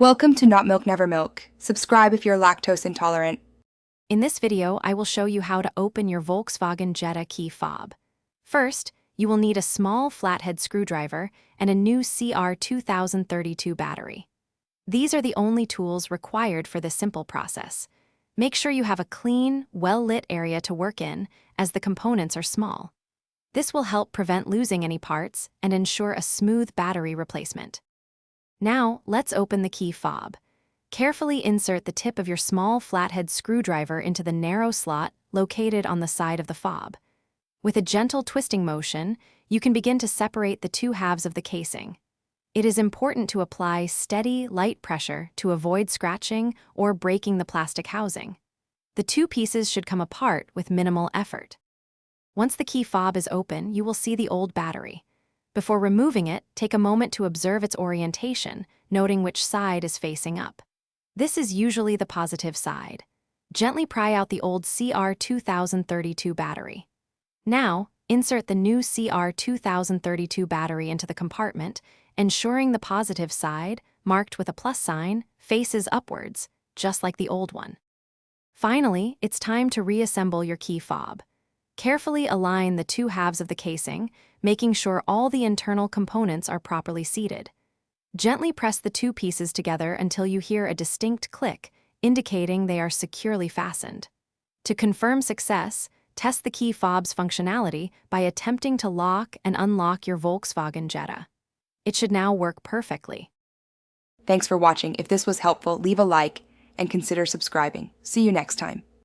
Welcome to Not Milk Never Milk. Subscribe if you're lactose intolerant. In this video, I will show you how to open your Volkswagen Jetta key fob. First, you will need a small flathead screwdriver and a new CR2032 battery. These are the only tools required for this simple process. Make sure you have a clean, well-lit area to work in, as the components are small. This will help prevent losing any parts and ensure a smooth battery replacement. Now, let's open the key fob. Carefully insert the tip of your small flathead screwdriver into the narrow slot located on the side of the fob. With a gentle twisting motion, you can begin to separate the two halves of the casing. It is important to apply steady, light pressure to avoid scratching or breaking the plastic housing. The two pieces should come apart with minimal effort. Once the key fob is open, you will see the old battery. Before removing it, take a moment to observe its orientation, noting which side is facing up. This is usually the positive side. Gently pry out the old CR2032 battery. Now, insert the new CR2032 battery into the compartment, ensuring the positive side, marked with a plus sign, faces upwards, just like the old one. Finally, it's time to reassemble your key fob. Carefully align the two halves of the casing, making sure all the internal components are properly seated. Gently press the two pieces together until you hear a distinct click, indicating they are securely fastened. To confirm success, test the key fob's functionality by attempting to lock and unlock your Volkswagen Jetta. It should now work perfectly. Thanks for watching. If this was helpful, leave a like and consider subscribing. See you next time.